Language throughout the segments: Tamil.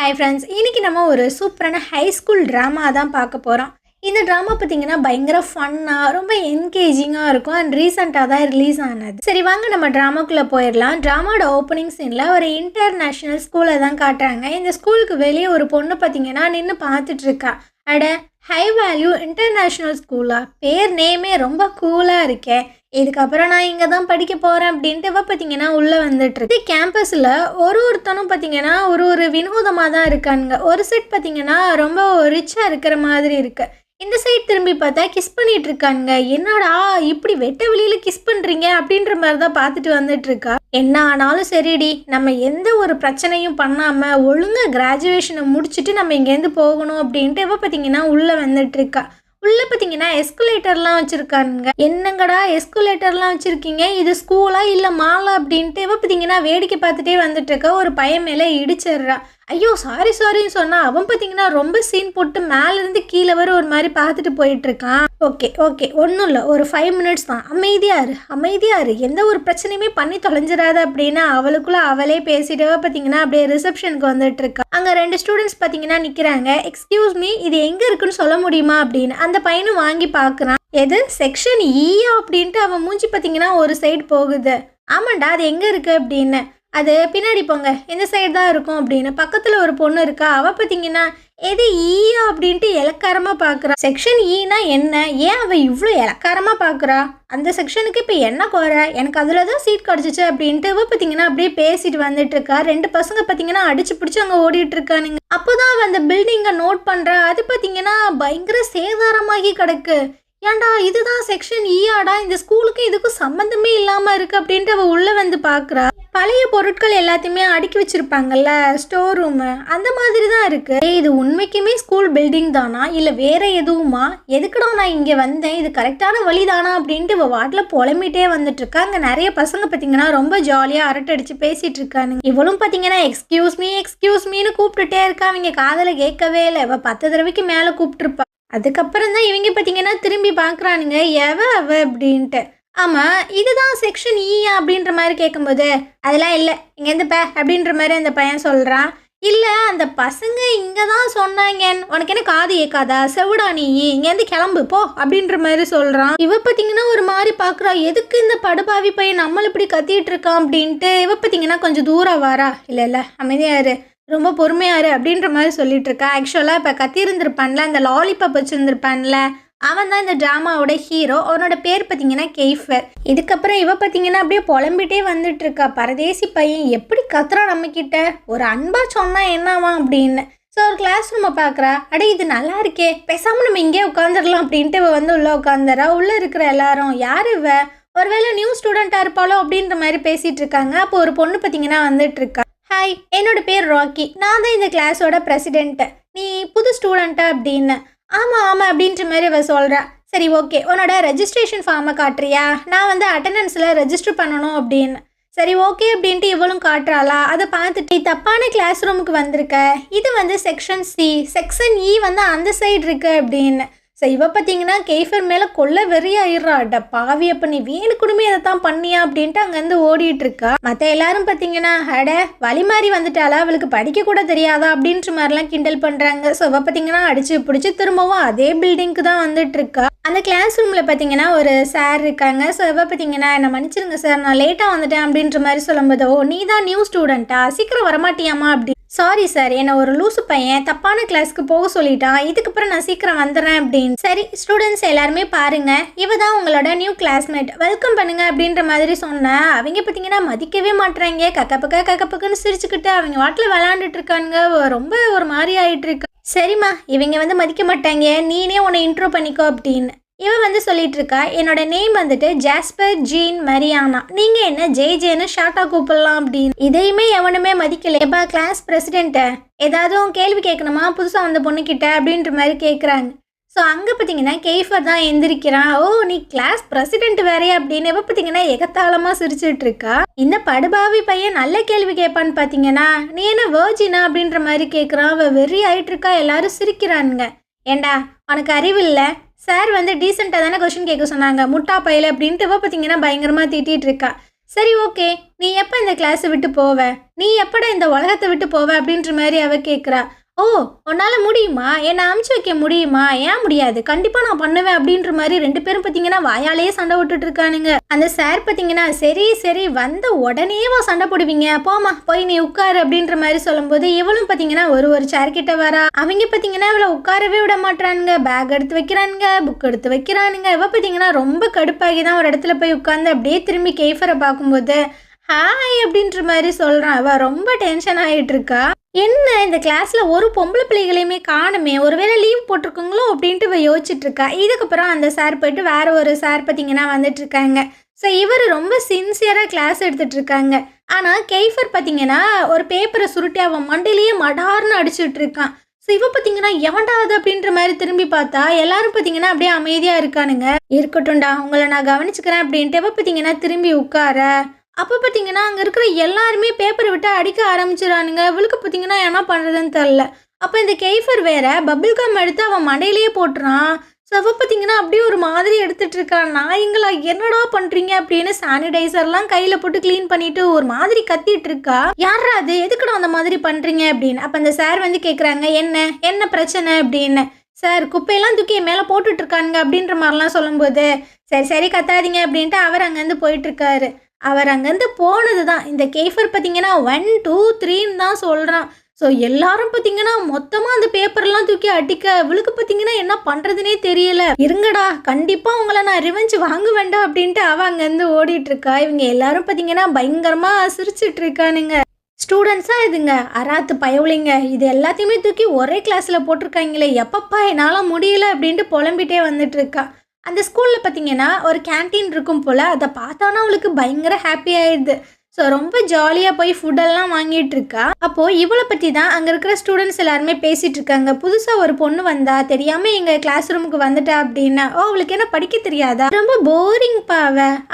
ஹாய் ஃப்ரெண்ட்ஸ், இன்றைக்கி நம்ம ஒரு சூப்பரான ஹை ஸ்கூல் ட்ராமா தான் பார்க்க போகிறோம். இந்த ட்ராமா பார்த்திங்கன்னா பயங்கர ஃபன்னாக ரொம்ப என்கேஜிங்காக இருக்கும் அண்ட் ரீசெண்டாக தான் ரிலீஸ் ஆனது. சரி வாங்க நம்ம ட்ராமாக்குள்ளே போயிடலாம். ட்ராமாவோட ஓப்பனிங் சீனில் ஒரு இன்டர்நேஷ்னல் ஸ்கூலை தான் காட்டுறாங்க. இந்த ஸ்கூலுக்கு வெளியே ஒரு பொண்ணு பார்த்திங்கன்னா நின்று பார்த்துட்ருக்கா. அட, ஹை வேல்யூ இன்டர்நேஷ்னல் ஸ்கூலா, பேர் நேமே ரொம்ப கூலாக இருக்கே, இதுக்கப்புறம் நான் இங்கே தான் படிக்க போகிறேன் அப்படின்ட்டு பார்த்தீங்கன்னா உள்ளே வந்துட்டுருக்கு. கேம்பஸில் ஒருத்தனும் பார்த்தீங்கன்னா ஒரு வினோதமாக தான் இருக்கானுங்க. ஒரு செட் பார்த்தீங்கன்னா ரொம்ப ரிச்சாக இருக்கிற மாதிரி இருக்கு. இந்த சைட் திரும்பி பார்த்தா கிஸ் பண்ணிட்டு இருக்கானுங்க. என்னடா இப்படி வெட்ட வெளியில் கிஸ் பண்ணுறீங்க அப்படின்ற மாதிரி தான் பார்த்துட்டு வந்துட்டு இருக்கா. என்ன ஆனாலும் சரிடி, நம்ம எந்த ஒரு பிரச்சனையும் பண்ணாமல் ஒழுங்காக கிராஜுவேஷனை முடிச்சுட்டு நம்ம இங்கேருந்து போகணும் அப்படின்ட்டு பார்த்தீங்கன்னா உள்ளே வந்துட்டு இருக்கா. உள்ளே பார்த்தீங்கன்னா எஸ்குலேட்டர்லாம் வச்சுருக்கானுங்க. என்னங்கடா எஸ்குலேட்டர்லாம் வச்சுருக்கீங்க, இது ஸ்கூலா இல்லை மாலா அப்படின்ட்டு பார்த்தீங்கன்னா வேடிக்கை பார்த்துட்டே வந்துட்டு இருக்க. ஒரு பையன் மேலே இடிச்சிட்றா. ஐயோ சாரின்னு சொன்னால் அவன் பார்த்தீங்கன்னா ரொம்ப சீன் போட்டு மேலேருந்து கீழே வர ஒரு மாதிரி பார்த்துட்டு போயிட்டுருக்கான். ஓகே ஒன்றும் இல்லை, ஒரு 5 மினிட்ஸ் தான், அமைதியாரு, எந்த ஒரு பிரச்சனையுமே பண்ணி தொலைஞ்சிடாத அப்படின்னு அவளுக்குள்ளே அவளே பேசிட்டு பார்த்தீங்கன்னா அப்படியே ரிசப்ஷனுக்கு வந்துட்டு இருக்கா. அங்கே 2 ஸ்டூடெண்ட்ஸ் பார்த்தீங்கன்னா நிற்கிறாங்க. எக்ஸ்கியூஸ் மீ, இது எங்கே இருக்குன்னு சொல்ல முடியுமா அப்படின்னு அந்த பையனும் வாங்கி பார்க்குறான். எது செக்ஷன் ஈயா அப்படின்ட்டு அவன் மூஞ்சி பார்த்தீங்கன்னா ஒரு சைடு போகுது. ஆமாண்டா, அது எங்கே இருக்குது அப்படின்னு. அது பின்னாடி போங்க, இந்த சைடு தான் இருக்கும் அப்படின்னு. பக்கத்தில் ஒரு பொண்ணு இருக்கா. அவள் பார்த்தீங்கன்னா எது ஈயா அப்படின்ட்டு இலக்காரமாக பார்க்குறா. செக்ஷன் ஈனா என்ன, ஏன் அவள் இவ்வளோ இலக்காரமாக பார்க்குறா, அந்த செக்ஷனுக்கு இப்போ என்ன குறை, எனக்கு அதில் தான் சீட் கிடச்சிச்சு அப்படின்ட்டு அவள் பார்த்தீங்கன்னா அப்படியே பேசிட்டு வந்துட்டு இருக்கா. 2 பசங்க பார்த்தீங்கன்னா அடிச்சு பிடிச்சி அங்கே ஓடிட்டு இருக்கானுங்க. அப்போ தான் அவள் அந்த பில்டிங்கை நோட் பண்ணுறா. அது பார்த்தீங்கன்னா பயங்கர சேதாரமாகி கிடக்கு. ஏன்டா இதுதான் செக்ஷன் ஈயாடா, இந்த ஸ்கூலுக்கு இதுக்கும் சம்மந்தமே இல்லாமல் இருக்குது அப்படின்ட்டு அவள் உள்ளே வந்து பார்க்குறா. பழைய பொருட்கள் எல்லாத்தையுமே அடுக்கி வச்சுருப்பாங்கல்ல, ஸ்டோர் ரூமு, அந்த மாதிரி தான் இருக்குது. இது உண்மைக்குமே ஸ்கூல் பில்டிங் தானா இல்லை வேற எதுவுமா, எதுக்குடா நான் இங்கே வந்தேன், இது கரெக்டான வழி தானா அப்படின்ட்டு இவள் வாட்டில் புலம்பிட்டே வந்துட்டு இருக்கா. அங்கே நிறைய பசங்க பார்த்தீங்கன்னா ரொம்ப ஜாலியாக அரட்டடிச்சு பேசிகிட்டு இருக்கானுங்க. இவளும் பார்த்தீங்கன்னா எக்ஸ்கியூஸ் மீன்னு கூப்பிட்டுட்டே இருக்கா. அவங்க காதில் கேட்கவே இல்லை. இவள் 10 தடவைக்கு மேலே கூப்பிட்டுருப்பா. அதுக்கப்புறம் தான் இவங்க பார்த்தீங்கன்னா திரும்பி பார்க்குறானுங்க, அவ அப்படின்ட்டு. ஆமாம், இதுதான் செக்ஷன் ஈயா அப்படின்ற மாதிரி கேட்கும்போது, அதெல்லாம் இல்லை, இங்கேருந்து அப்படின்ற மாதிரி அந்த பையன் சொல்கிறான். இல்லை, அந்த பசங்க இங்கே தான் சொன்னாங்க, உனக்கு என்ன காது ஏக்காதா, செவிடா நீ, இங்கேருந்து கிளம்பு போ அப்படின்ற மாதிரி சொல்கிறான். இவ பார்த்தீங்கன்னா ஒரு மாதிரி பார்க்குறா. எதுக்கு இந்த படுபாவி பையன் நம்மளை இப்படி கத்திட்டு இருக்கான் அப்படின்ட்டு. இவ பார்த்தீங்கன்னா கொஞ்சம் தூரம் வாரா. இல்லை அமைதியாரு, ரொம்ப பொறுமையாரு அப்படின்ற மாதிரி சொல்லிட்டு இருக்கா. ஆக்சுவலாக இப்போ கத்தியிருந்திருப்பான்ல, அந்த லாலிபாப் வச்சுருந்துருப்பான்ல, அவன் தான் இந்த ட்ராமாவோட ஹீரோ. அவனோட பேர் பார்த்தீங்கன்னா கெய்ஃபர். இதுக்கப்புறம் இவ பார்த்தீங்கன்னா அப்படியே புலம்பிட்டே வந்துட்டு இருக்கா. பரதேசி பையன் எப்படி கத்துறான் நம்மக்கிட்ட, ஒரு அன்பா சொன்னா என்னவா அப்படின்னு. ஸோ ஒரு கிளாஸ் ரூமை பார்க்குறா. அடே இது நல்லா இருக்கே, பேசாமல் நம்ம இங்கே உட்காந்துடலாம் அப்படின்ட்டு இவ வந்து உள்ளே உட்காந்துறா. உள்ளே இருக்கிற எல்லாரும் யார் இவ, ஒருவேளை நியூ ஸ்டூடெண்ட்டாக இருப்பாளோ அப்படின்ற மாதிரி பேசிகிட்டு இருக்காங்க. அப்போ ஒரு பொண்ணு பார்த்தீங்கன்னா வந்துட்டு இருக்கா. ஹாய், என்னோட பேர் ராக்கி, நான் தான் இந்த கிளாஸோட பிரசிடென்ட்டு, நீ புது ஸ்டூடெண்ட்டா அப்படின்னு. ஆமாம் அப்படின்ற மாதிரி அவள் சொல்கிறா. சரி ஓகே, உன்னோட ரெஜிஸ்ட்ரேஷன் ஃபார்மை காட்டுறியா, நான் வந்து அட்டண்டன்ஸில் ரெஜிஸ்டர் பண்ணணும் அப்படின்னு. சரி ஓகே அப்படின்ட்டு இவளும் காட்டுறாளா. அதை பார்த்துட்டு தப்பான கிளாஸ் ரூமுக்கு வந்திருக்க, இது வந்து செக்ஷன் சி, செக்ஷன் இ வந்து அந்த சைடு இருக்கு அப்படின்னு. ஸோ இவ பார்த்தீங்கன்னா கெய்ஃபர் மேலே கொல்ல வெறியாயிடுறாட. பாவி, அப்போ நீ வேணுக்குடுமே அதை தான் பண்ணியா அப்படின்ட்டு அங்கேருந்து ஓடிட்டு இருக்கா. மற்ற எல்லாரும் பார்த்தீங்கன்னா அட வழி மாறி வந்துட்டாளா, அவளுக்கு படிக்க கூட தெரியாதா அப்படின்ற மாதிரிலாம் கிண்டல் பண்ணுறாங்க. ஸோ இவ பார்த்தீங்கன்னா அடிச்சு பிடிச்சி திரும்பவும் அதே பில்டிங்க்கு தான் வந்துட்டு இருக்கா. அந்த கிளாஸ் ரூமில் பார்த்தீங்கன்னா ஒரு சார் இருக்காங்க. ஸோ இவ பார்த்தீங்கன்னா என்ன மன்னிச்சிருங்க சார், நான் லேட்டாக வந்துட்டேன் அப்படின்ற மாதிரி சொல்லும்போது, ஓ நீ தான் நியூ ஸ்டூடெண்ட்டா, சீக்கிரம் வரமாட்டியாமா அப்படி. சாரி சார், என்னை ஒரு லூசு பையன் தப்பான கிளாஸ்க்கு போக சொல்லிட்டான், இதுக்கப்புறம் நான் சீக்கிரம் வந்துடுறேன் அப்படின்னு. சரி ஸ்டூடெண்ட்ஸ் எல்லாருமே பாருங்க, இவ தான் உங்களோட நியூ கிளாஸ்மேட், வெல்கம் பண்ணுங்க அப்படின்ற மாதிரி சொன்னேன். அவங்க பார்த்தீங்கன்னா மதிக்கவே மாட்டுறாங்க. கக்கப்பக்குன்னு சிரிச்சுக்கிட்டு அவங்க வாட்டில் விளாண்டுட்டு இருக்கானுங்க. ரொம்ப ஒரு மாதிரி ஆயிட்டு இருக்கு. சரிம்மா, இவங்க வந்து மதிக்க மாட்டாங்க, நீனே உன்னை இன்ட்ரோ பண்ணிக்கோ அப்படின்னு இவன் வந்து சொல்லிட்டு இருக்கா. என்னோட நேம் வந்துட்டு ஜாஸ்பர் ஜீன் மரியானா, நீங்க என்ன ஜேன்னு ஷார்ட்டா கூப்பிடலாம் அப்படின்னு. இதையுமே எவனுமே மதிக்கலையப்பா. கிளாஸ் பிரசிடென்ட்ட ஏதாவது கேள்வி கேட்கணுமா புதுசாக வந்த பொண்ணுக்கிட்ட அப்படின்ற மாதிரி கேட்குறாங்க. ஸோ அங்கே பார்த்தீங்கன்னா கெய்ஃபர் தான் எந்திரிக்கிறான். ஓ நீ கிளாஸ் பிரசிடென்ட் வேறையா அப்படின்னு இவ பார்த்தீங்கன்னா எகத்தாளமாக சிரிச்சுட்டு இருக்கா. இந்த படுபாவி பையன் நல்ல கேள்வி கேட்பான்னு பார்த்தீங்கன்னா, நீ என்ன வேர்ஜினா அப்படின்ற மாதிரி கேட்குறான். அவள் வெறி ஆயிட்டு இருக்கா. எல்லாரும் சிரிக்கிறானுங்க. ஏண்டா உனக்கு அறிவு இல்லை, சார் வந்து டீசெண்டாக தானே கொஸ்டின் கேட்க சொன்னாங்க, முட்டா பையில அப்படின்ட்டு இவ பார்த்தீங்கன்னா பயங்கரமாக திட்டிகிட்டு இருக்கா. சரி ஓகே, நீ எப்போ இந்த கிளாஸை விட்டு போவ, நீ எப்படா இந்த உலகத்தை விட்டு போவ அப்படின்ற மாதிரி அவ கேட்குறா. ஓ, உன்னால முடியுமா, என்னை அமுச்சு வைக்க முடியுமா, ஏன் முடியாது, கண்டிப்பாக நான் பண்ணுவேன் அப்படின்ற மாதிரி 2 பேரும் பார்த்தீங்கன்னா வாயாலேயே சண்டை விட்டுட்டு இருக்கானுங்க. அந்த சார் பார்த்தீங்கன்னா சரி சரி வந்த உடனேவா சண்டை போடுவீங்க, போமா போய் நீ உட்காரு அப்படின்ற மாதிரி சொல்லும்போது இவளும் பார்த்தீங்கன்னா ஒரு சேர் கிட்ட வரா. அவங்க பார்த்தீங்கன்னா இவளை உட்காரவே விட மாட்டானுங்க, பேக் எடுத்து வைக்கிறானுங்க, புக் எடுத்து வைக்கிறானுங்க. இவ பார்த்தீங்கன்னா ரொம்ப கடுப்பாகி தான் ஒரு இடத்துல போய் உட்காந்து அப்படியே திரும்பி கேஃபரை பார்க்கும்போது ஹாய் அப்படின்ற மாதிரி சொல்கிறான். அவ ரொம்ப டென்ஷன் ஆகிட்டு இருக்கா. என்ன இந்த கிளாஸில் ஒரு பொம்பளை பிள்ளைகளையுமே காணுமே, ஒருவேளை லீவ் போட்டிருக்குங்களோ அப்படின்ட்டு இவ யோசிச்சுட்டு இருக்கா. இதுக்கப்புறம் அந்த சார் போயிட்டு வேற ஒரு சார் பார்த்தீங்கன்னா வந்துட்டு இருக்காங்க. ஸோ இவர் ரொம்ப சின்சியராக கிளாஸ் எடுத்துட்டு இருக்காங்க. ஆனால் கெய்ஃபர் பார்த்தீங்கன்னா ஒரு பேப்பரை சுருட்டி அவன் மண்டையிலேயே மடார்னு அடிச்சுட்டு இருக்கான். ஸோ இவ பார்த்தீங்கன்னா எவன்டாது அப்படின்ற மாதிரி திரும்பி பார்த்தா எல்லாரும் பார்த்தீங்கன்னா அப்படியே அமைதியாக இருக்கானுங்க. இருக்கட்டும்டா, உங்களை நான் கவனிச்சுக்கிறேன் அப்படின்ட்டு இவ பார்த்தீங்கன்னா திரும்பி உட்கார. அப்போ பார்த்தீங்கன்னா அங்கே இருக்கிற எல்லாருமே பேப்பரை விட்டு அடிக்க ஆரம்பிச்சிடறானுங்க. இவளுக்கு பார்த்தீங்கன்னா என்ன பண்ணுறதுன்னு தெரில. அப்போ இந்த கெய்ஃபர் வேற பபிள் கம் எடுத்து அவன் மண்டையிலேயே போட்டுறான். ஸோ அவள் பார்த்தீங்கன்னா அப்படியே ஒரு மாதிரி எடுத்துட்டு இருக்கான். நாய்ங்களா என்னடா பண்ணுறீங்க அப்படின்னு சானிடைசர்லாம் கையில் போட்டு க்ளீன் பண்ணிட்டு ஒரு மாதிரி கத்திட்டு இருக்கா. யாரா அது, எதுக்குடா அந்த மாதிரி பண்ணுறீங்க அப்படின்னு. அப்போ அந்த சார் வந்து கேட்குறாங்க என்ன பிரச்சனை அப்படின்னு. சார் குப்பையெல்லாம் தூக்கி மேலே போட்டுட்டு இருக்கானுங்க அப்படின்ற மாதிரிலாம் சொல்லும்போது சரி கத்தாதீங்க அப்படின்ட்டு அவர் அங்கேருந்து போயிட்டுருக்காரு. அவர் அங்கேருந்து போனது தான் இந்த கேஃபர் பார்த்தீங்கன்னா 1 2 3ன்னு தான் சொல்கிறான். ஸோ எல்லாரும் பார்த்தீங்கன்னா மொத்தமாக அந்த பேப்பர்லாம் தூக்கி அடிக்க இவளுக்கு பார்த்தீங்கன்னா என்ன பண்ணுறதுனே தெரியல. இருங்கடா, கண்டிப்பாக உங்களை நான் ரிவெஞ்ச் வாங்க வேண்டாம் அப்படின்ட்டு அவள் அங்கேருந்து ஓடிட்டுருக்கா. இவங்க எல்லாரும் பார்த்தீங்கன்னா பயங்கரமாக சிரிச்சிட்டு இருக்கானுங்க. ஸ்டூடெண்ட்ஸாக இதுங்க அராத்து பயவுளிங்க, இது எல்லாத்தையுமே தூக்கி ஒரே கிளாஸில் போட்டிருக்காங்களே, எப்பப்பா என்னால் முடியல அப்படின்ட்டு புலம்பிட்டே வந்துட்டுருக்கா. அந்த ஸ்கூலில் பார்த்தீங்கன்னா ஒரு கேன்டீன் இருக்கும் போல், அதை பார்த்தானா அவளுக்கு பயங்கர ஹாப்பி ஆயிடுது. ஸோ ரொம்ப ஜாலியாக போய் ஃபுட்டெல்லாம் வாங்கிட்டு இருக்கா. அப்போது இவளை பற்றி தான் அங்கே இருக்கிற ஸ்டூடெண்ட்ஸ் எல்லாருமே பேசிகிட்டு இருக்காங்க. புதுசாக ஒரு பொண்ணு வந்தா, தெரியாமல் எங்கள் கிளாஸ் ரூமுக்கு வந்துட்டா அப்படின்னா, ஓ அவளுக்கு என்ன படிக்க தெரியாதா, ரொம்ப போரிங்ப்பா,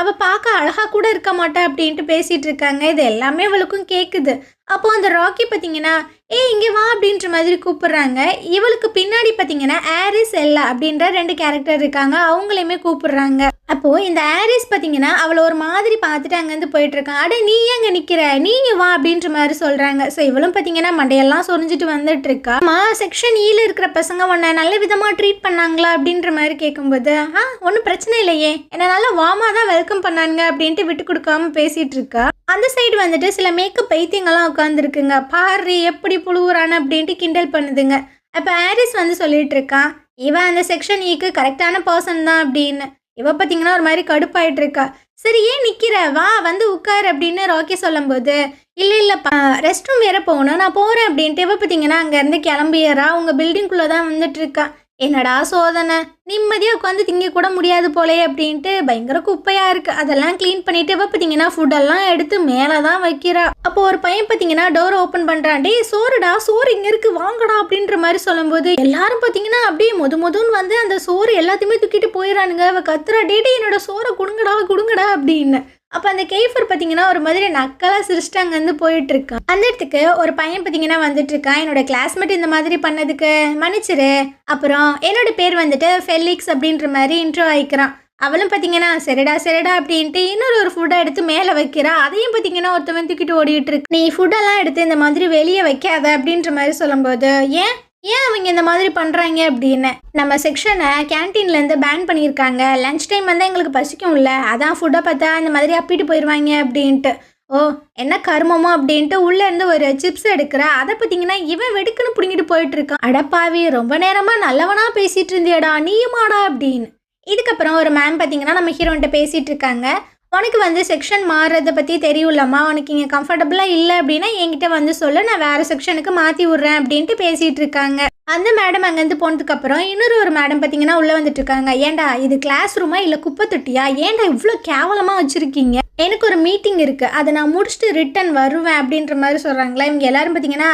அவள் பார்க்க அழகாக கூட இருக்க மாட்டா அப்படின்ட்டு பேசிகிட்டு இருக்காங்க. இது எல்லாமே அவளுக்கும் கேட்குது. அப்போது அந்த ராக்கி பார்த்தீங்கன்னா இங்கே வா அப்படின்ற மாதிரி கூப்பிடுறாங்க. இவளுக்கு பின்னாடி பார்த்தீங்கன்னா ஆரிஸ் எல்லா அப்படின்ற 2 கேரக்டர் இருக்காங்க, அவங்களையுமே கூப்பிடுறாங்க. அப்போது இந்த ஆரிஸ் பார்த்தீங்கன்னா அவளை ஒரு மாதிரி பார்த்துட்டு அங்கேருந்து போயிட்டுருக்கான். அட நீ எங்கே நிற்கிற, நீங்கள் வா அப்படின்ற மாதிரி சொல்கிறாங்க. ஸோ இவளும் பார்த்தீங்கன்னா மண்டையெல்லாம் சொரிஞ்சிட்டு வந்துட்டு இருக்கா. செக்ஷன் ஈல இருக்கிற பசங்க உன்னை நல்ல விதமாக ட்ரீட் பண்ணாங்களா அப்படின்ற மாதிரி கேட்கும்போது ஒன்றும் பிரச்சனை இல்லையே, என்னை நல்லா வார்மாக தான் வெல்கம் பண்ணாங்க அப்படின்ட்டு விட்டு கொடுக்காம பேசிகிட்டு இருக்கா. அந்த சைடு வந்துட்டு சில மேக்கப் பைத்தியங்கள்லாம் உட்காந்துருக்குங்க. பாரு எப்படி புழுவுறான்னு அப்படின்ட்டு கிண்டல் பண்ணுதுங்க. அப்போ ஆரிஸ் வந்து சொல்லிட்டு இருக்கான், இவன் அந்த செக்ஷன் ஈக்கு கரெக்டான பர்சன் தான் அப்படின்னு. இவ பார்த்தீங்கன்னா ஒரு மாதிரி கடுப்பாயிட்டு இருக்கா. சரி ஏன் நிற்கிற, வா வந்து உட்கார் அப்படின்னு ராக்கி சொல்லும்போது இல்லைப்பா ரெஸ்ட் ரூம் வேற போகணும், நான் போகிறேன் அப்படின்ட்டு இவ பார்த்தீங்கன்னா அங்கேருந்து கிளம்பிடுறா. உங்கள் பில்டிங்குள்ளே தான் வந்துட்டு இருக்கா. என்னடா சோதனை, நிம்மதியாக உட்காந்து திங்க கூட முடியாது போலே அப்படின்ட்டு பயங்கர குப்பையாக இருக்குது. அதெல்லாம் க்ளீன் பண்ணிட்டு பார்த்தீங்கன்னா ஃபுட்டெல்லாம் எடுத்து மேலே தான் வைக்கிறா. அப்போ ஒரு பையன் பார்த்தீங்கன்னா டோர் ஓப்பன் பண்ணுறான். டே சோறுடா, சோறு இங்கே இருக்குது வாங்கடா அப்படின்ற மாதிரி சொல்லும்போது எல்லாரும் பார்த்தீங்கன்னா அப்படியே மொதுன்னு வந்து அந்த சோறு எல்லாத்தையுமே தூக்கிட்டு போயிடறானுங்க. அவள் கத்துறா, டே என்னோட சோறை கொடுங்கடா அப்படின்னு. அப்போ அந்த கேஃபர் பார்த்தீங்கன்னா ஒரு மாதிரி நக்கலாக சிரிச்சிட்டு அங்கேருந்து போயிட்டுருக்கான். அந்த இடத்துக்கு ஒரு பையன் பார்த்தீங்கன்னா வந்துட்டுருக்கான். என்னோட கிளாஸ்மேட் இந்த மாதிரி பண்ணதுக்கு மன்னிச்சிரு, அப்புறம் என்னோட பேர் வந்துட்டு ஃபெலிக்ஸ் அப்படின்ற மாதிரி இன்ட்ரோ ஆகிக்கிறான். அவளும் பார்த்தீங்கன்னா சரிடா அப்படின்ட்டு இன்னொரு ஃபுட்டை எடுத்து மேலே வைக்கிறா. அதையும் பார்த்தீங்கன்னா ஒருத்தவன் தூக்கிட்டு ஓடிட்டு இருக்கு. நீ ஃபுட்டெல்லாம் எடுத்து இந்த மாதிரி வெளியே வைக்காத அப்படின்ற மாதிரி சொல்லும்போது ஏன் அவங்க இந்த மாதிரி பண்ணுறாங்க அப்படின்னு. நம்ம செக்ஷனை கேன்டீன்லேருந்து பேன் பண்ணியிருக்காங்க, லன்ச் டைம் வந்து எங்களுக்கு பசிக்கும்ல, அதான் ஃபுட்டை பார்த்தா இந்த மாதிரி அப்பிட்டு போயிடுவாங்க அப்படின்ட்டு. ஓ என்ன கருமமோ அப்படின்ட்டு உள்ளேருந்து ஒரு சிப்ஸ் எடுக்கிறா. அதை பார்த்தீங்கன்னா இவன் வெடுக்குன்னு பிடிங்கிட்டு போயிட்டு இருக்கான். அடப்பாவி, ரொம்ப நேரமாக நல்லவனாக பேசிகிட்டு இருந்தியடா நீயுமாடா அப்படின்னு. இதுக்கப்புறம் ஒரு மேம் பார்த்தீங்கன்னா நம்ம ஹீரோன்ட்ட பேசிகிட்டு இருக்காங்க. உனக்கு வந்து செக்ஷன் மாறுறதை பற்றி தெரியும்லம்மா, உனக்கு இங்கே கம்ஃபர்டபுளாக இல்லை அப்படின்னா என்கிட்ட வந்து சொல்ல, நான் வேறு செக்ஷனுக்கு மாற்றி விட்றேன் அப்படின்ட்டு பேசிகிட்டு இருக்காங்க. அந்த மேடம் அங்கேருந்து போனதுக்கப்புறம் இன்னொரு மேடம் பார்த்தீங்கன்னா உள்ளே வந்துட்டு இருக்காங்க. ஏன்டா இது கிளாஸ் ரூமா இல்லை குப்பை தொட்டியா, ஏன்டா இவ்வளோ கேவலமாக வச்சுருக்கீங்க, எனக்கு ஒரு மீட்டிங் இருக்குது, அதை நான் முடிச்சுட்டு ரிட்டன் வருவேன் அப்படின்ற மாதிரி சொல்கிறாங்களா. இவங்க எல்லாரும் பார்த்தீங்கன்னா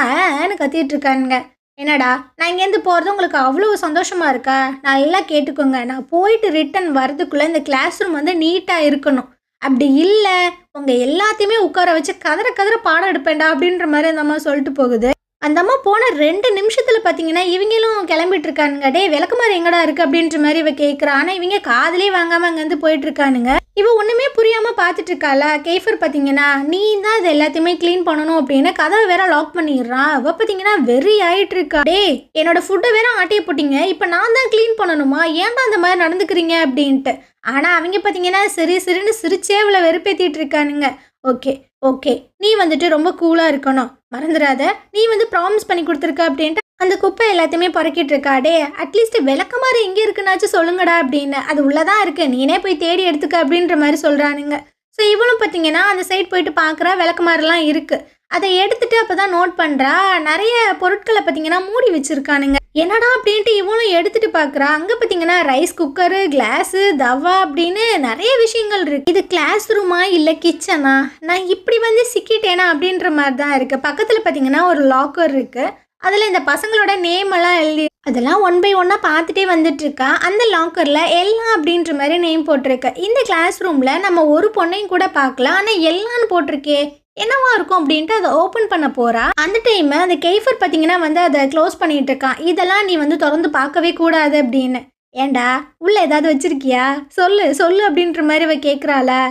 கத்திட்டு இருக்காங்க. என்னடா நான் இங்கேருந்து போகிறது உங்களுக்கு அவ்வளோ சந்தோஷமாக இருக்கா, நல்லா கேட்டுக்கோங்க, நான் போயிட்டு ரிட்டன் வரதுக்குள்ளே இந்த கிளாஸ் ரூம் வந்து நீட்டாக இருக்கணும், அப்படி இல்லை உங்கள் எல்லாத்தையுமே உட்கார வச்சு கதற பாடம் எடுப்பேன்டா அப்படின்ற மாதிரி அந்த அம்மா சொல்லிட்டு போகுது. அந்த அம்மா போன 2 நிமிஷத்தில் பார்த்தீங்கன்னா இவங்களும் கிளம்பிட்டு இருக்கானுங்க. டே விளக்குமாறு எங்கடா இருக்குது அப்படின்ற மாதிரி இவ கேட்குறா. ஆனால் இவங்க காதலே வாங்காமல் அங்கேருந்து போயிட்டு இருக்கானுங்க. இவ ஒன்றுமே புரியாமல் பார்த்துட்டு இருக்காளா. கெய்ஃபர் பார்த்தீங்கன்னா நீ தான் இது எல்லாத்தையுமே க்ளீன் பண்ணணும் அப்படின்னு கதவை வேற லாக் பண்ணிடுறான். அவள் பார்த்தீங்கன்னா வெறி ஆகிட்டு இருக்கா. டே என்னோட ஃபுட்டை வேற ஆட்டையை போட்டிங்க, இப்போ நான் தான் க்ளீன் பண்ணணுமா, ஏன்டா அந்த மாதிரி நடந்துக்கிறீங்க அப்படின்ட்டு. ஆனால் அவங்க பார்த்தீங்கன்னா சிரின்னு சிரிச்சே அவளை வெறுப்பேற்றிட்டு இருக்கானுங்க. ஓகே ஓகே நீ வந்துட்டு ரொம்ப கூலாக இருக்கணும், மறந்துடாத, நீ வந்து ப்ராமிஸ் பண்ணி கொடுத்துருக்க அப்படின்ட்டு அந்த குப்பை எல்லாத்தையுமே பொறுக்கிட்டு இருக்காடே. அட்லீஸ்ட் விளக்கமாறு எங்கே இருக்குன்னாச்சும் சொல்லுங்கடா அப்படின்னு. அது உள்ளதான் இருக்கு, நீனே போய் தேடி எடுத்துக்க அப்படின்ற மாதிரி சொல்கிறானுங்க. ஸோ இவளும் பார்த்தீங்கன்னா அந்த சைட் போயிட்டு பார்க்குறா, விளக்கமாறுலாம் இருக்குது. அதை எடுத்துட்டு அப்போ தான் நோட் பண்ணுறா, நிறைய பொருட்களை பார்த்தீங்கன்னா மூடி வச்சுருக்கானுங்க. என்னடா அப்படின்ட்டு இவளும் எடுத்துட்டு பார்க்குறா. அங்கே பார்த்தீங்கன்னா ரைஸ் குக்கரு, கிளாஸு, தவா அப்படின்னு நிறைய விஷயங்கள் இருக்குது. இது கிளாஸ் ரூமா இல்லை கிச்சனா, நான் இப்படி வந்து சிக்கிட்டேனா அப்படின்ற மாதிரி தான் இருக்குது. பக்கத்தில் பார்த்தீங்கன்னா ஒரு லாக்கர் இருக்குது, அதில் இந்த பசங்களோட நேம் எல்லாம் எழுதி அதெல்லாம் ஒன் பை ஒன்னாக பார்த்துட்டே வந்துட்டு இருக்கா. அந்த லாக்கரில் எல்லாம் அப்படின்ற மாதிரி நேம் போட்டிருக்கு. இந்த கிளாஸ் ரூமில் நம்ம ஒரு பொண்ணையும் கூட பார்க்கலாம், ஆனால் எல்லான்னு போட்டிருக்கே, என்னவா இருக்கும் அப்படின்ட்டு அதை ஓப்பன் பண்ண போறா. அந்த டைம் அந்த கெய்ஃபர் பார்த்தீங்கன்னா வந்து அதை க்ளோஸ் பண்ணிட்டு இருக்கான். இதெல்லாம் நீ வந்து திறந்து பார்க்கவே கூடாது அப்படின்னு. ஏண்டா உள்ள ஏதாவது வச்சிருக்கியா, சொல்லு சொல்லு அப்படின்ற மாதிரி அவ கேட்குறாளா.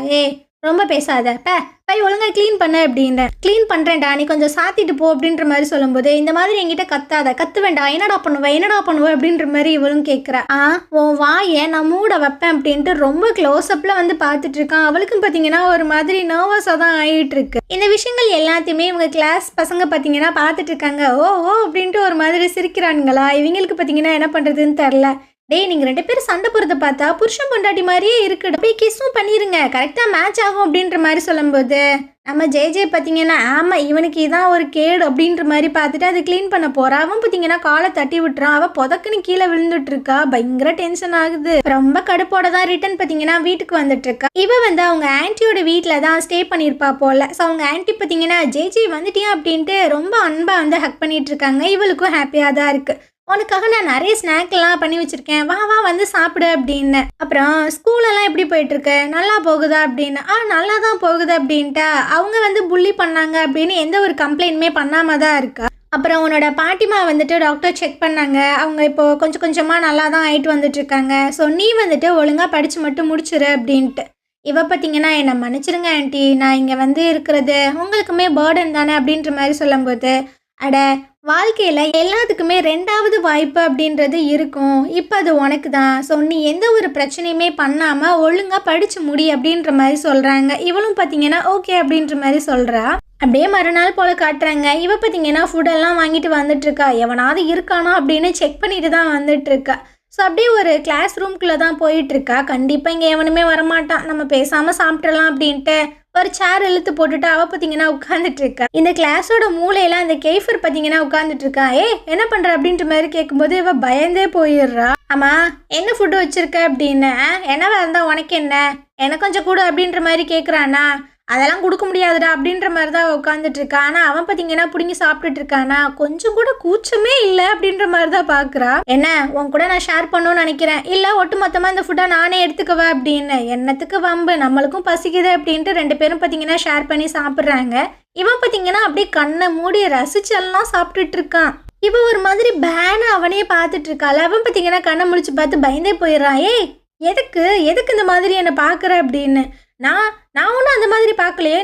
ரொம்ப பேசாத, பை ஒழுங்கா க்ளீன் பண்ண அப்படின்னு. க்ளீன் பண்ணுறேன்டா, நீ கொஞ்சம் சாத்திட்டு போ அப்படின்ற மாதிரி சொல்லும்போது இந்த மாதிரி என்கிட்ட கத்து வேண்டாம், என்னடா பண்ணுவேன் அப்படின்ற மாதிரி இவளும் கேட்குறா. உன் வாயை நான் மூட வைப்பேன் அப்படின்ட்டு ரொம்ப க்ளோஸ்அப்பில் வந்து பார்த்துட்டு இருக்கான். அவளுக்கும் பார்த்தீங்கன்னா ஒரு மாதிரி நர்வஸாக தான் ஆகிட்டு இருக்கு. இந்த விஷயங்கள் எல்லாத்தையுமே இவங்க கிளாஸ் பசங்க பார்த்தீங்கன்னா பார்த்துட்டு இருக்காங்க. ஓ அப்படின்ட்டு ஒரு மாதிரி சிரிக்கிறானுங்களா. இவங்களுக்கு பார்த்தீங்கன்னா என்ன பண்ணுறதுன்னு தெரில. டேய் நீங்கள் 2 பேரும் சண்டை போகிறத பார்த்தா புருஷன் பொண்டாட்டி மாதிரியே இருக்குது, போய் கிஸ்ஸும் பண்ணிடுங்க, கரெக்டாக மேட்ச் ஆகும் அப்படின்ற மாதிரி சொல்லும்போது நம்ம ஜே பார்த்தீங்கன்னா ஆமாம் இவனுக்கு இதான் ஒரு கேடு அப்படின்ற மாதிரி பார்த்துட்டு அதை க்ளீன் பண்ண போகிறா. அவன் பார்த்தீங்கன்னா காலை தட்டி விட்டுறான். அவள் புதக்குன்னு கீழே விழுந்துட்டு இருக்கா. பயங்கர டென்ஷன் ஆகுது. ரொம்ப கடுப்போட தான் ரிட்டன் பார்த்தீங்கன்னா வீட்டுக்கு வந்துட்டு இருக்கா. இவ வந்து அவங்க ஆன்ட்டியோட வீட்டில் தான் ஸ்டே பண்ணியிருப்பா போல. ஸோ அவங்க ஆன்ட்டி பார்த்தீங்கன்னா ஜே வந்துட்டியா அப்படின்ட்டு ரொம்ப அன்பாக வந்து ஹக் பண்ணிட்டு இருக்காங்க. இவளுக்கும் ஹாப்பியாக தான் இருக்குது. உனக்காக நான் நிறைய ஸ்நாக்லாம் பண்ணி வச்சுருக்கேன், வா வா வந்து சாப்பிடு அப்படின்னு. அப்புறம் ஸ்கூலெல்லாம் எப்படி போயிட்டுருக்கு, நல்லா போகுதா அப்படின்னு. நல்லா தான் போகுது அப்படின்ட்டா. அவங்க வந்து புள்ளி பண்ணாங்க அப்படின்னு எந்த ஒரு கம்ப்ளைண்ட்டுமே பண்ணாமல் தான் இருக்கா. அப்புறம் உன்னோட பாட்டிமா வந்துட்டு டாக்டர் செக் பண்ணாங்க, அவங்க இப்போது கொஞ்சம் கொஞ்சமாக நல்லா தான் ஆகிட்டு வந்துட்டுருக்காங்க. ஸோ நீ வந்துட்டு ஒழுங்காக படித்து மட்டும் முடிச்சிரு அப்படின்ட்டு. இவ பார்த்தீங்கன்னா என்னை மன்னிச்சிருங்க ஆண்டி, நான் இங்கே வந்து இருக்கிறது உங்களுக்குமே பேர்டன் தானே அப்படின்ற மாதிரி சொல்லும்போது, அட வாழ்க்கையில் எல்லாத்துக்குமே 2வது வாய்ப்பு அப்படின்றது இருக்கும், இப்போ அது உனக்கு தான். ஸோ நீ எந்த ஒரு பிரச்சனையுமே பண்ணாமல் ஒழுங்காக படித்து முடி அப்படின்ற மாதிரி சொல்கிறாங்க. இவளும் பார்த்தீங்கன்னா ஓகே அப்படின்ற மாதிரி சொல்கிறா. அப்படியே மறுநாள் போல் காட்டுறாங்க. இவ பார்த்தீங்கன்னா ஃபுட்டெல்லாம் வாங்கிட்டு வந்துட்டுருக்கா. எவனாவது இருக்கானா அப்படின்னு செக் பண்ணிட்டு தான் வந்துட்டுருக்கா. ஸோ அப்படியே ஒரு கிளாஸ் ரூம்குள்ளே தான் போயிட்டுருக்கா. கண்டிப்பாக இங்கே எவனுமே வரமாட்டான், நம்ம பேசாமல் சாப்பிட்றலாம் அப்படின்ட்டு ஒரு சேர் இழுத்து போட்டுட்டு அவள் பார்த்தீங்கன்னா உட்காந்துட்டு இருக்கா. இந்த கிளாஸோட மூளையில அந்த கெய்ஃபர் பார்த்தீங்கன்னா உட்காந்துட்டு இருக்கா. என்ன பண்ணுற அப்படின்ற மாதிரி கேட்கும்போது இவ பயந்தே போயிடுறா. ஆமாம் என்ன ஃபுட்டு வச்சுருக்க அப்படின்னு. என்னவா இருந்தால் உனக்கு என்ன, எனக்கு கொஞ்சம் கூட அப்படின்ற மாதிரி கேட்குறானா. அதெல்லாம் கொடுக்க முடியாதுடா அப்படின்ற மாதிரி தான் உட்காந்துட்டு இருக்கா. ஆனால் அவன் பார்த்தீங்கன்னா பிடிங்கி சாப்பிட்டுட்டு இருக்கானா. கொஞ்சம் கூட கூச்சமே இல்லை அப்படின்ற மாதிரி தான் பார்க்குறா. என்ன உன் கூட நான் ஷேர் பண்ணணும்னு நினைக்கிறேன், இல்லை ஒட்டு மொத்தமாக இந்த ஃபுட்டை நானே எடுத்துக்கவா அப்படின்னு. என்னத்துக்கு வம்பு, நம்மளுக்கும் பசிக்குது அப்படின்ட்டு 2 பேரும் பார்த்தீங்கன்னா ஷேர் பண்ணி சாப்பிட்றாங்க. இவன் பார்த்தீங்கன்னா அப்படியே கண்ணை மூடி ரசிச்செல்லாம் சாப்பிட்டுட்டு இருக்கான். இவன் ஒரு மாதிரி பேனை அவனையே பார்த்துட்டு இருக்காள். அவன் பார்த்தீங்கன்னா கண்ணை முழிச்சு பார்த்து பயந்தே போயிடுறான். எதுக்கு இந்த மாதிரி என்னை பார்க்குற அப்படின்னு. நான் ஒன்றும் அந்த மாதிரி பார்க்கலையே,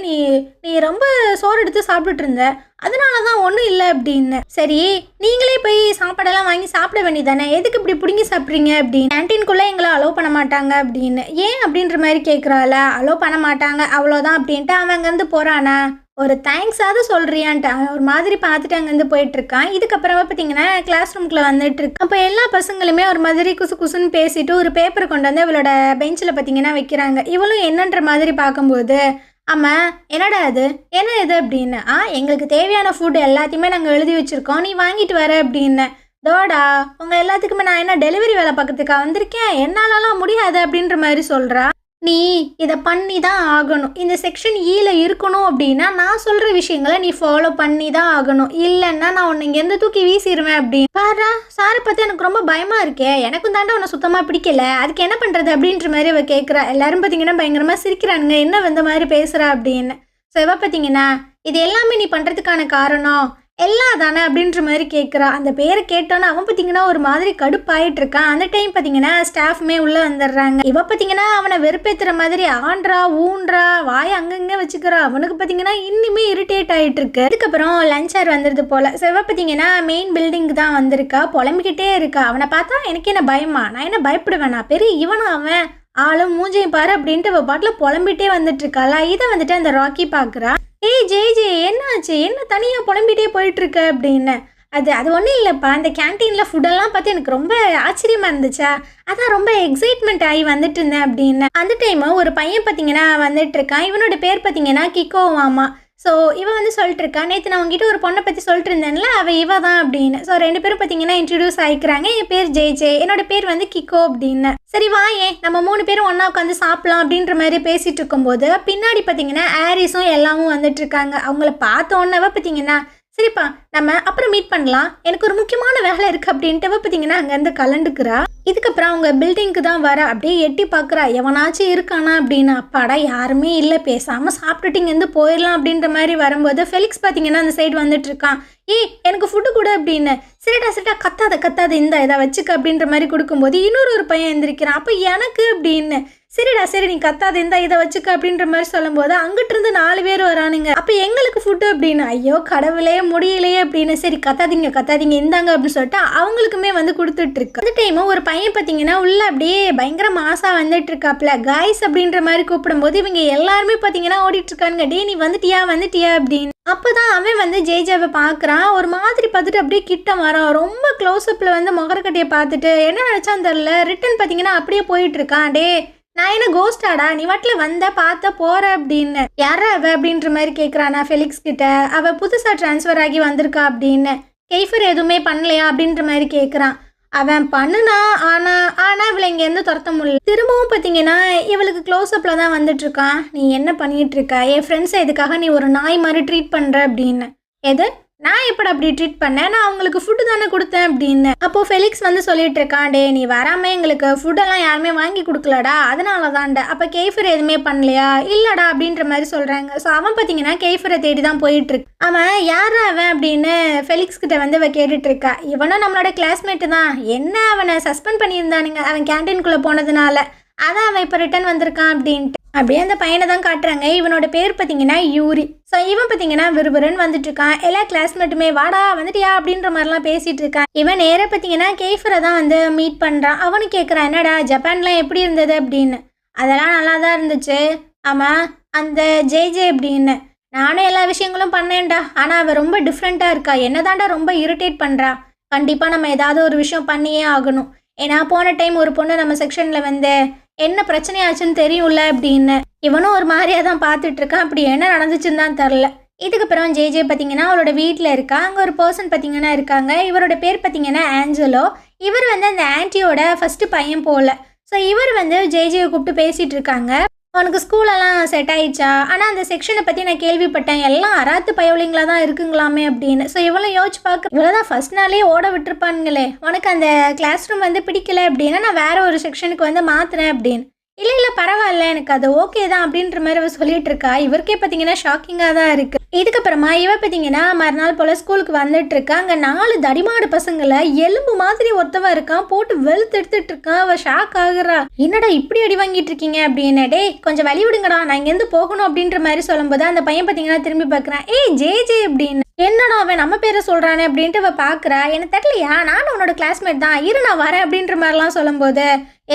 நீ ரொம்ப சோறு எடுத்து சாப்பிட்டுட்டு இருந்த, அதனால தான் ஒன்றும் இல்லை அப்படின்னு. சரி நீங்களே போய் சாப்பாடெல்லாம் வாங்கி சாப்பிட வேண்டியதானே, எதுக்கு இப்படி பிடிங்கி சாப்பிட்றீங்க அப்படின்னு. கேன்டீனுக்குள்ளே எங்களை அலோவ் பண்ண மாட்டாங்க அப்படின்னு. ஏன் அப்படின்ற மாதிரி கேட்குறாள. அலோவ் பண்ண மாட்டாங்க அவ்வளோதான் அப்படின்ட்டு அவன் அங்கேருந்து போகிறானா. ஒரு தேங்க்ஸாவது சொல்கிறியான்ட்டு அவன் ஒரு மாதிரி பார்த்துட்டு அங்கேருந்து போயிட்டுருக்கான். இதுக்கப்புறமா பார்த்தீங்கன்னா கிளாஸ் ரூம்குள்ளே வந்துட்டு இருக்கு. அப்போ எல்லா பசங்களுமே ஒரு மாதிரி குசுன்னு பேசிட்டு ஒரு பேப்பரை கொண்டு வந்து இவளோட பெஞ்சில் பார்த்தீங்கன்னா வைக்கிறாங்க. இவளும் என்னன்ற மாதிரி பார்க்கும்போது, ஆமாம் என்னடா அது, என்ன இது அப்படின்னு. எங்களுக்கு தேவையான ஃபுட் எல்லாத்தையுமே நாங்கள் எழுதி வச்சுருக்கோம், நீ வாங்கிட்டு வர அப்படின்னு. தோடா உங்கள் எல்லாத்துக்குமே நான் என்ன டெலிவரி வேலை பார்க்கறதுக்கா வந்திருக்கேன், என்னாலலாம் முடியாது அப்படின்ற மாதிரி சொல்கிறா. நீ இதை பண்ணி தான் ஆகணும், இந்த செக்ஷன் ஈல இருக்கணும் அப்படின்னா நான் சொல்கிற விஷயங்களை நீ ஃபாலோ பண்ணி தான் ஆகணும், இல்லைன்னா நான் உன்னை இங்கேருந்து தூக்கி வீசிடுவேன் அப்படின்னு. பாரா சாரை பார்த்து எனக்கு ரொம்ப பயமாக இருக்கே, எனக்கும் தாண்டா உன்னை சுத்தமாக பிடிக்கல, அதுக்கு என்ன பண்ணுறது அப்படின்ற மாதிரி அவள் கேட்குறா. எல்லாரும் பார்த்தீங்கன்னா பயங்கரமாக சிரிக்கிறானுங்க, என்ன வந்த மாதிரி பேசுகிறா அப்படின்னு. ஸோ இவ பார்த்தீங்கன்னா இது எல்லாமே நீ பண்ணுறதுக்கான காரணம் எல்லாம் தானே அப்படின்ற மாதிரி கேட்குறா. அந்த பேரை கேட்டோன்னே அவன் பார்த்தீங்கன்னா ஒரு மாதிரி கடுப்பாயிட்டு இருக்கான். அந்த டைம் பார்த்தீங்கன்னா ஸ்டாஃப்மே உள்ளே வந்துடுறாங்க. இவ பார்த்தீங்கன்னா அவனை வெறுப்பேற்றுற மாதிரி ஆன்றா ஊன்றா வாய் அங்கங்கே வச்சுக்கிறா. அவனுக்கு பார்த்தீங்கன்னா இன்னுமே இரிட்டேட் ஆகிட்டு இருக்கு. அதுக்கப்புறம் லஞ்ச் ஹவர் வந்துடுது போல். ஸோ இவ பார்த்தீங்கன்னா மெயின் பில்டிங்க்கு தான் வந்திருக்கா. புலம்பிக்கிட்டே இருக்கா. அவனை பார்த்தா எனக்கு என்ன பயமா, நான் என்ன பயப்படுவேனா, பெரிய இவனும் அவன் ஆளும் மூஞ்சையும் பாரு அப்படின்ட்டு அவள் பாட்டில் புலம்பிட்டே வந்துட்டு இருக்காளா. இதை வந்துட்டு அந்த ராக்கி பார்க்குறா. ஏய் ஜே என்னாச்சு, என்ன தனியாக புலம்பிட்டே போயிட்டு இருக்க அப்படின்னு. அது ஒன்றும் இல்லைப்பா, இந்த கேன்டீனில் ஃபுட்டெல்லாம் பார்த்து எனக்கு ரொம்ப ஆச்சரியமாக இருந்துச்சா, அதான் ரொம்ப எக்ஸைட்மெண்ட் ஆகி வந்துட்டு இருந்தேன் அப்படின்னு. அந்த டைமு ஒரு பையன் பார்த்தீங்கன்னா வந்துட்டு இருக்கான். இவனோட பேர் பார்த்தீங்கன்னா கிக்கோவாமா. ஸோ இவன் வந்து சொல்லிட்டு இருக்கா, நேற்று நான் உங்ககிட்ட ஒரு பொண்ணை பற்றி சொல்லிட்டு இருந்தேன்ல, அவள் இவ தான் அப்படின்னு. ஸோ 2 பேரும் பார்த்தீங்கன்னா இன்ட்ரடியூஸ் ஆகிக்கிறாங்க. என் பேர் ஜே, என்னோட பேர் வந்து கிக்கோ அப்படின்னு. சரி வா ஏன் நம்ம 3 பேரும் ஒன்றா உட்காந்து சாப்பிட்லாம் அப்படின்ற மாதிரி பேசிகிட்டு இருக்கும்போது பின்னாடி பார்த்தீங்கன்னா ஆரிஸும் எல்லாமும் வந்துட்டு இருக்காங்க. அவங்கள பார்த்த உடனே பார்த்தீங்கன்னா சரிப்பா நம்ம அப்புறம் மீட் பண்ணலாம், எனக்கு ஒரு முக்கியமான வேலை இருக்குது அப்படின்ட்டு பார்த்தீங்கன்னா அங்கேருந்து கலண்டுக்கிறா. இதுக்கப்புறம் அவங்க பில்டிங்க்கு தான் வர. அப்படியே எட்டி பார்க்குறா, எவனாச்சும் இருக்கானா அப்படின்னு. அப்பாடா யாருமே இல்லை, பேசாமல் சாப்பிட்டுட்டு இங்கேருந்து போயிடலாம் அப்படின்ற மாதிரி வரும்போது ஃபெலிக்ஸ் பார்த்தீங்கன்னா அந்த சைடு வந்துட்டு இருக்கான். ஏய் எனக்கு ஃபுட்டு கூட அப்படின்னு. சரிடா கத்தாத இந்த இதை வச்சுக்க அப்படின்ற மாதிரி கொடுக்கும்போது இன்னொரு பையன் எழுந்திருக்கிறான். அப்போ எனக்கு அப்படின்னு. சரிடா சரி நீ கத்தாத இந்த இதை வச்சுக்க அப்படின்ற மாதிரி சொல்லும்போது அங்கிட்டு இருந்து 4 பேர் வரானுங்க. அப்போ எங்களுக்கு ஃபுட்டு அப்படின்னு. ஐயோ கடவுளே முடியலையே அப்படின்னு. சரி கத்தாதீங்க இந்தாங்க அப்படின்னு சொல்லிட்டு அவங்களுக்குமே வந்து கொடுத்துட்டு இருக்கு. அந்த டைம் ஒரு பையன் பார்த்தீங்கன்னா உள்ள அப்படியே பயங்கர மாசா வந்துட்டு இருக்காப்ல. காய்ஸ் அப்படின்ற மாதிரி கூப்பிடும்போது இவங்க எல்லாருமே பார்த்தீங்கன்னா ஓடிட்டு இருக்கானுங்க. டே நீ வந்துட்டியா அப்படின்னு. அப்போதான் அவன் வந்து ஜேஜாவை பார்க்குறான். ஒரு மாதிரி பார்த்துட்டு அப்படியே கிட்ட வரான். ரொம்ப க்ளோஸ்அப்பில் வந்து முகரக்கட்டையை பார்த்துட்டு என்ன நினச்சான்னு தெரில. ரிட்டன் பார்த்தீங்கன்னா அப்படியே போயிட்டு இருக்கான். டே நான் என்ன கோஸ்டாடா, நீ வாட்டில் வந்த பார்த்த போகிற அப்படின்னு. யாரா அவ அப்படின்ற மாதிரி கேட்குறானா ஃபெலிக்ஸ் கிட்ட. அவள் புதுசாக ட்ரான்ஸ்ஃபர் ஆகி வந்திருக்கா அப்படின்னு. கெய்ஃபர் எதுவுமே பண்ணலையா அப்படின்ற மாதிரி கேட்குறான். அவன் பண்ணுனா ஆனால் இவளை இங்கேருந்து துரத்த முடியல. திரும்பவும் பார்த்தீங்கன்னா இவளுக்கு க்ளோஸ்அப்பில் தான் வந்துட்டுருக்கான். நீ என்ன பண்ணிகிட்டு இருக்க, என் ஃப்ரெண்ட்ஸை எதுக்காக நீ ஒரு நாய் மாதிரி ட்ரீட் பண்ணுற அப்படின்னு. எது நான் எப்படி அப்படி ட்ரீட் பண்ணேன், நான் அவங்களுக்கு ஃபுட்டு தானே கொடுத்தேன் அப்படின்னு. அப்போது ஃபெலிக்ஸ் வந்து சொல்லிட்டு இருக்கான், டே நீ வராமல் எங்களுக்கு ஃபுட்டெல்லாம் யாருமே வாங்கி கொடுக்கலடா, அதனால தான்டா. அப்போ கெய்ஃபர் எதுவுமே பண்ணலையா, இல்லைடா அப்படின்ற மாதிரி சொல்கிறாங்க. ஸோ அவன் பார்த்தீங்கன்னா கெய்ஃபரை தேடி தான் போயிட்டுருக்கு. அவன் யாரா அவன் அப்படின்னு ஃபெலிக்ஸ் கிட்ட வந்து அவள் கேட்டுட்ருக்கா. இவனும் நம்மளோட கிளாஸ்மேட்டு தான், என்ன அவனை சஸ்பெண்ட் பண்ணியிருந்தானுங்க அவன் கேன்டீனுக்குள்ளே போனதுனால, அதான் அவன் இப்போ ரிட்டர்ன் வந்திருக்கான் அப்படின்ட்டு. அப்படியே அந்த பையனை தான் காட்டுறாங்க. இவனோட பேர் பார்த்தீங்கன்னா யூரி. ஸோ இவன் பார்த்தீங்கன்னா விறுவிறுன்னு வந்துட்டு இருக்கான். எல்லா கிளாஸ்மேட்டுமே வாடா வந்துட்டியா அப்படின்ற மாதிரிலாம் பேசிகிட்டு இருக்கான். இவன் நேராக பார்த்தீங்கன்னா கெய்ஃபரை தான் வந்து மீட் பண்ணுறான். அவனு கேட்குறான், என்னடா ஜப்பான்லாம் எப்படி இருந்தது அப்படின்னு. அதெல்லாம் நல்லா தான் இருந்துச்சு. ஆமாம் அந்த ஜே அப்படின்னு. நானும் எல்லா விஷயங்களும் பண்ணேன்டா, ஆனால் அவள் ரொம்ப டிஃப்ரெண்ட்டாக இருக்கா, என்ன தாண்டா ரொம்ப இரிட்டேட் பண்ணுறா. கண்டிப்பாக நம்ம ஏதாவது ஒரு விஷயம் பண்ணியே ஆகணும். ஏன்னா போன டைம் ஒரு பொண்ணு நம்ம செக்ஷனில் வந்து என்ன பிரச்சனையாச்சுன்னு தெரியும்ல அப்படின்னு. இவனும் ஒரு மாதிரியாக தான் பார்த்துட்டு இருக்கான். அப்படி என்ன நடந்துச்சுன்னு தான் தெரில. இதுக்கப்புறம் ஜே பார்த்தீங்கன்னா அவளோட வீட்டில் இருக்கா. அங்கே ஒரு பர்சன் பார்த்தீங்கன்னா இருக்காங்க. இவரோட பேர் பார்த்தீங்கன்னா ஆஞ்சலோ. இவர் வந்து அந்த ஆன்ட்டியோட ஃபஸ்ட்டு பையன் போல. ஸோ இவர் வந்து ஜேஜேவை கூப்பிட்டு பேசிகிட்டு இருக்காங்க. அவனுக்கு ஸ்கூலெல்லாம் செட் ஆயிடுச்சா, ஆனால் அந்த செக்ஷனை பற்றி நான் கேள்விப்பட்டேன், எல்லாம் அராத்து பயவுளிங்களா தான் இருக்குங்களாமே அப்படின்னு. ஸோ இவ்வளோ யோசிச்சு பார்க்க, இவ்வளோ தான் ஃபஸ்ட் நாளே ஓட விட்டுருப்பானுங்களே, உனக்கு அந்த கிளாஸ் ரூம் வந்து பிடிக்கல அப்படின்னா நான் வேறு ஒரு செக்ஷனுக்கு வந்து மாற்றுறேன் அப்படின்னு. இல்லை பரவாயில்ல எனக்கு அது ஓகே தான் அப்படின்ற மாதிரி அவள் சொல்லிட்டு இருக்கா. இவருக்கே பார்த்தீங்கன்னா ஷாக்கிங்காக தான் இருக்குது. இதுக்கப்புறமா இவ பார்த்தீங்கன்னா மறுநாள் போல் ஸ்கூலுக்கு வந்துட்டு இருக்கா. அங்கே 4 தடிமாடு பசங்களை எலும்பு மாதிரி ஒருத்தவன் இருக்கான், போட்டு வெளுத்து எடுத்துட்டு இருக்கான். அவள் ஷாக் ஆகுறா. என்னடா இப்படி அடி வாங்கிட்டு இருக்கீங்க அப்படின்னு. டே கொஞ்சம் வழி விடுங்கடா, நான் இங்கேருந்து போகணும் அப்படின்ற மாதிரி சொல்லும்போது அந்த பையன் பார்த்தீங்கன்னா திரும்பி பார்க்குறான். ஏய் ஜே அப்படின்னு. என்னடா அவன் நம்ம பேரை சொல்கிறானே அப்படின்ட்டு அவள் பார்க்குறா. எனக்கு தெரியலையா, நானும் உன்னோட கிளாஸ்மேட் தான், இரு நான் வரேன் அப்படின்ற மாதிரிலாம் சொல்லும்போது,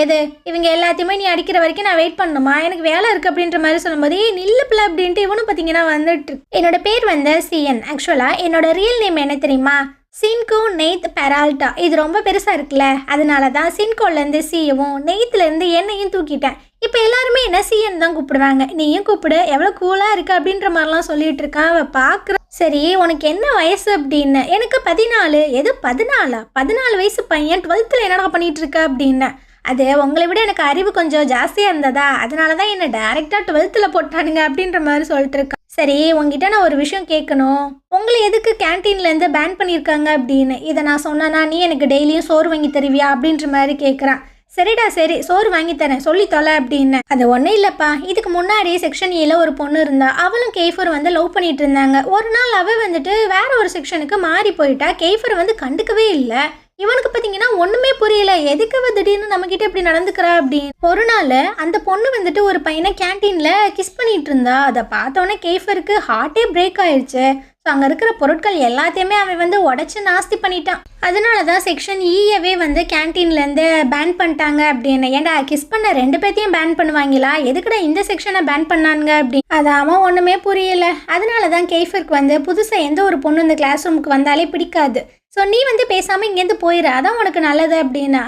எது இவங்க எல்லாத்தையுமே நீ அடிக்கிற வரைக்கும் நான் வெயிட் பண்ணணுமா, எனக்கு வேலை இருக்குது அப்படின்ற மாதிரி சொல்லும்போது, நில்லு பிள்ளை அப்படின்ட்டு இவனும் பார்த்தீங்கன்னா வந்துட்டு. என்னோட பேர் வந்து சிஎன். ஆக்சுவலாக என்னோட ரியல் நேம் என்ன தெரியுமா, சின்கோ நெய்த் பெரால்டா. இது ரொம்ப பெருசாக இருக்குல்ல, அதனால தான் சின்கோலேருந்து சியவும் நெய்த்துலேருந்து என்னையும் தூக்கிட்டேன். இப்போ எல்லாருமே என்ன சிஎன் தான் கூப்பிடுவாங்க, நீயும் கூப்பிடு, எவ்வளோ கூலாக இருக்குது அப்படின்ற மாதிரிலாம் சொல்லிட்டு இருக்கான். அவள் பார்க்குற. சரி உனக்கு என்ன வயசு அப்படின்னு. எனக்கு 14. எது 14 வயசு பையன் 12th என்னடா பண்ணிட்டு இருக்க அப்படின்னு. அது உங்களை விட எனக்கு அறிவு கொஞ்சம் ஜாஸ்தியாக இருந்ததா, அதனால தான் என்னை டேரெக்டாக 12th போட்டானுங்க அப்படின்ற மாதிரி சொல்லிட்டு இருக்கான். சரி உங்ககிட்ட நான் ஒரு விஷயம் கேட்கணும், உங்களை எதுக்கு கேன்டீன்லேருந்து பேன் பண்ணியிருக்காங்க அப்படின்னு. இதை நான் சொன்னேன்னா நீ எனக்கு டெய்லியும் சோறு வாங்கி தருவியா அப்படின்ற மாதிரி கேட்குறான். சரிடா சரி சோறு வாங்கி தரேன் சொல்லி தொலை அப்படின்னு. அது ஒன்றும் இல்லைப்பா, இதுக்கு முன்னாடி செக்ஷன் ஏல ஒரு பொண்ணு இருந்தா, அவளும் கேஃபர் வந்து லவ் பண்ணிட்டு இருந்தாங்க. ஒரு நாள் அவள் வந்துட்டு வேற ஒரு செக்ஷனுக்கு மாறி போயிட்டா. கேஃபர் வந்து கண்டுக்கவே இல்லை. இவனுக்கு பார்த்தீங்கன்னா ஒன்றுமே புரியல, எதுக்கு அவ திடீர்னு நம்மக்கிட்ட இப்படி நடந்துக்கிறா அப்படின்னு. ஒரு நாள் அந்த பொண்ணு வந்துட்டு ஒரு பையனை கேன்டீனில் கிஸ் பண்ணிட்டு இருந்தா. அதை பார்த்தோன்னே கேஃபருக்கு ஹார்ட்டே பிரேக் ஆயிடுச்சு. ஸோ அங்கே இருக்கிற பொருட்கள் எல்லாத்தையுமே அவன் வந்து உடச்சி நாஸ்தி பண்ணிட்டான். அதனால தான் செக்ஷன் ஈயவே வந்து கேன்டீன்லேருந்து பேன் பண்ணிட்டாங்க அப்படின்னு. ஏன்டா கிஸ் பண்ண 2 பேர்த்தையும் பேன் பண்ணுவாங்களா, எதுக்குடா இந்த செக்ஷனை பேன் பண்ணாங்க அப்படின்னு. அது அவன் ஒன்றுமே புரியல. அதனால தான் கேஃபருக்கு வந்து புதுசாக எந்த ஒரு பொண்ணு இந்த கிளாஸ் ரூமுக்கு வந்தாலே பிடிக்காது. ஸோ நீ வந்து பேசாமல் இங்கேருந்து போயிடு, அதான் உனக்கு நல்லது அப்படின்னா.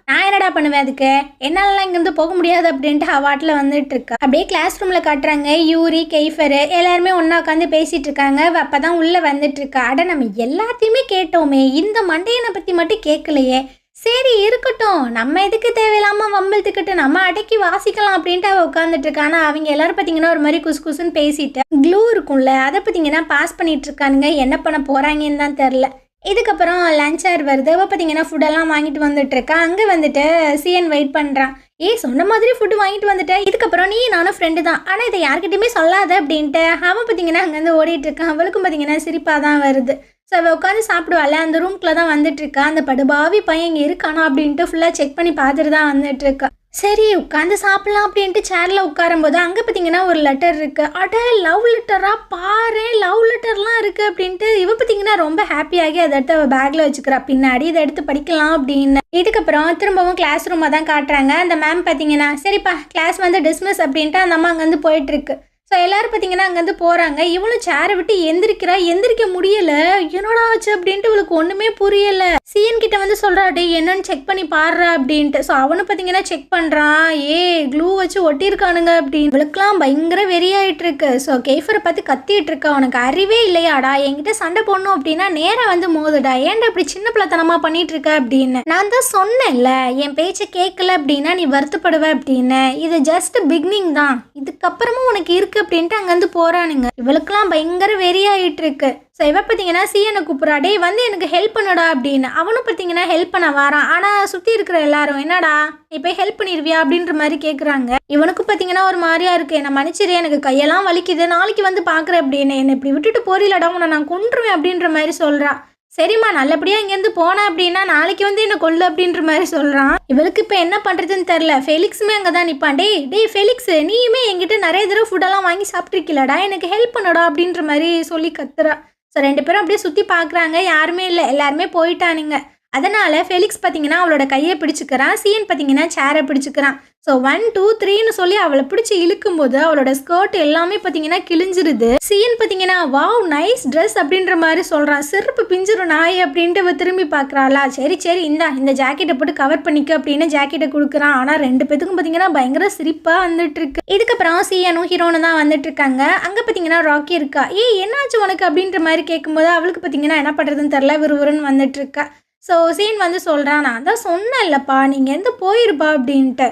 நான் என்னடா பண்ணுவேன், அதுக்கு என்னாலலாம் இங்கேருந்து போக முடியாது அப்படின்ட்டு அவாட்டில் வந்துட்டு இருக்கா. அப்படியே கிளாஸ் ரூமில் காட்டுறாங்க யூரி கேஃபரு எல்லாருமே ஒன்றா உட்காந்து பேசிகிட்டு இருக்காங்க. அப்போ தான் உள்ளே வந்துட்டு இருக்கா. அட நம்ம எல்லாத்தையுமே கேட்டோமே, இந்த மண்டையனை பற்றி மட்டும் கேட்கலையே. சரி இருக்கட்டும், நம்ம எதுக்கு தேவையில்லாமல் வம்பழுத்துக்கிட்டு நம்ம அடக்கி வாசிக்கலாம் அப்படின்ட்டு அவள் உட்காந்துட்டு இருக்கா. ஆனால் அவங்க எல்லாரும் பார்த்தீங்கன்னா ஒரு மாதிரி குசு குசுன்னு பேசிட்டு க்ளூ இருக்கும்ல, அதை பார்த்தீங்கன்னா பாஸ் பண்ணிட்டு இருக்கானுங்க. என்ன பண்ண போகிறாங்கன்னு தான் தெரில. இதுக்கப்புறம் லஞ்ச் ஹவர் வருது. அவள் பார்த்தீங்கன்னா ஃபுட்டெல்லாம் வாங்கிட்டு வந்துட்டு இருக்கா. அங்கே வந்துட்டு சிஎன் வெயிட் பண்ணுறான். சொன்ன மாதிரி ஃபுட்டு வாங்கிட்டு வந்துட்டேன், இதுக்கப்புறம் நீ நானும் ஃப்ரெண்டு தான், ஆனால் இதை யார்கிட்டையுமே சொல்லாத அப்படின்ட்டு அவன் பார்த்தீங்கன்னா அங்கேருந்து ஓடிட்டு இருக்கான். அவளுக்கும் பார்த்தீங்கன்னா சிரிப்பாக தான் வருது. ஸோ அவள் உட்காந்து சாப்பிடுவாள். அந்த ரூம்குள்ளே தான் வந்துட்டு இருக்கா. அந்த படுபாவி பையன் இங்கே இருக்கானா அப்படின்ட்டு ஃபுல்லாக செக் பண்ணி பார்த்துட்டு தான் வந்துட்டு இருக்கா. சரி உட்காந்து சாப்பிட்லாம் அப்படின்ட்டு சேரில் உட்காரும்போது அங்கே பார்த்தீங்கன்னா ஒரு லெட்டர் இருக்குது. அட லவ் லெட்டரா, பாரு லவ் லெட்டர்லாம் இருக்குது அப்படின்ட்டு இவ பார்த்தீங்கன்னா ரொம்ப ஹாப்பியாகி அதை எடுத்து அவள் பேக்கில் வச்சுக்கிறா. பின்னாடி இதை எடுத்து படிக்கலாம் அப்படின்னு. இதுக்கப்புறம் திரும்பவும் கிளாஸ் ரூமாக தான் காட்டுறாங்க. அந்த மேம் பார்த்தீங்கன்னா சரிப்பா கிளாஸ் வந்து டிஸ்மிஸ் அப்படின்ட்டு அந்த அம்மா அங்கேருந்து போயிட்டுருக்கு. ஸோ எல்லோரும் பார்த்தீங்கன்னா அங்கேருந்து போகிறாங்க. இவளும் சேரை விட்டு எந்திரிக்க முடியலை. என்னடா ஆச்சு அப்படின்ட்டு இவளுக்கு ஒன்றுமே புரியலை. சிஎன் கிட்ட வந்து சொல்கிறா, டே என்னன்னு செக் பண்ணி பாடுறா அப்படின்ட்டு. ஸோ அவனு பார்த்தீங்கன்னா செக் பண்ணுறான். க்ளூ வச்சு ஒட்டியிருக்கானுங்க அப்படின்னு. இவளுக்குலாம் பயங்கர வெறியாயிட்டு இருக்கு. ஸோ கேஃபரை பார்த்து கத்திட்டு இருக்கா, உனக்கு அறிவே இல்லையாடா, என்கிட்ட சண்டை போடணும் அப்படின்னா நேராக வந்து மோதுடா, ஏன்டா இப்படி சின்ன பிள்ளைத்தனமாக பண்ணிட்டு இருக்க அப்படின்னு. நான் தான் சொன்னேன்ல, என் பேச்சை கேட்கல அப்படின்னா நீ வருத்தப்படுவ அப்படின்னு. இது ஜஸ்ட் பிகினிங் தான், இதுக்கப்புறமும் உனக்கு இருக்கு அப்படின்ட்டு அங்கேருந்து போறானுங்க. இவளுக்குலாம் பயங்கர வெறியாயிட்டு இருக்கு. ஸோ இவ பார்த்தீங்கன்னா சிஎனை கூப்பிட்றா, டே வந்து எனக்கு ஹெல்ப் பண்ணுடா அப்படின்னு. அவனும் பார்த்தீங்கன்னா ஹெல்ப் பண்ண வரான். ஆனால் சுற்றி இருக்கிற எல்லாரும் என்னடா நீ போய் ஹெல்ப் பண்ணிடுவியா அப்படின்ற மாதிரி கேட்குறாங்க. இவனுக்கு பார்த்தீங்கன்னா ஒரு மாதிரியா இருக்கு. என்ன மன்னிச்சிரு, எனக்கு கையெல்லாம் வலிக்குது, நாளைக்கு வந்து பார்க்குறேன் அப்படின்னு. என்னை இப்படி விட்டுட்டு போறீலடா, உன்னை நான் கொன்றுவேன் அப்படின்ற மாதிரி சொல்கிறா. சரிம்மா நல்லபடியாக இங்கேருந்து போனேன் அப்படின்னா நாளைக்கு வந்து என்னை கொல்லு அப்படின்ற மாதிரி சொல்கிறான். இவளுக்கு இப்போ என்ன பண்ணுறதுன்னு தெரில. ஃபெலிக்ஸுமே அங்கே தான் நிற்பான். டே ஃபெலிக்ஸ், நீயுமே என்கிட்ட நிறைய தடவை ஃபுட்டெல்லாம் வாங்கி சாப்பிட்ருக்கீலடா, எனக்கு ஹெல்ப் பண்ணடா அப்படின்ற மாதிரி சொல்லி கத்துறா. ஸோ 2 பேரும் அப்படியே சுற்றி பார்க்குறாங்க, யாருமே இல்லை, எல்லாருமே போயிட்டானுங்க. அதனால் ஃபெலிக்ஸ் பார்த்தீங்கன்னா அவளோட கையை பிடிச்சிக்கிறான். சிஎன் பார்த்தீங்கன்னா சேரை பிடிச்சிக்கிறான். ஸோ 1 2 3ன்னு சொல்லி அவளை பிடிச்சி இழுக்கும்போது அவளோட ஸ்கர்ட் எல்லாமே பார்த்தீங்கன்னா கிழிஞ்சிருது. சிஎன் பார்த்தீங்கன்னா வாவ் நைஸ் ட்ரெஸ் அப்படின்ற மாதிரி சொல்கிறான். செருப்பு பிஞ்சிரும் நாய் அப்படின்ட்டு அவள் திரும்பி பார்க்குறாளா. சரி இந்த ஜாக்கெட்டை போட்டு கவர் பண்ணிக்க அப்படின்னு ஜாக்கெட்டை கொடுக்குறான். ஆனால் 2 பேத்துக்கும் பார்த்தீங்கன்னா பயங்கர சிரிப்பாக வந்துட்டு இருக்கு. இதுக்கப்புறம் சிஎனும் ஹீரோனும் தான் வந்துட்டு இருக்காங்க. அங்கே பார்த்தீங்கன்னா ராக்கி இருக்கா. என்னாச்சு உனக்கு அப்படின்ற மாதிரி கேட்கும்போது அவளுக்கு பார்த்தீங்கன்னா என்ன பண்ணுறதுன்னு தெரில, விறுவிறுன்னு வந்துட்டு இருக்கா. ஸோ சீன் வந்து சொல்கிறான், நான் தான் சொன்னேன்லப்பா நீங்கள் எந்த போயிருப்பா அப்படின்ட்டு.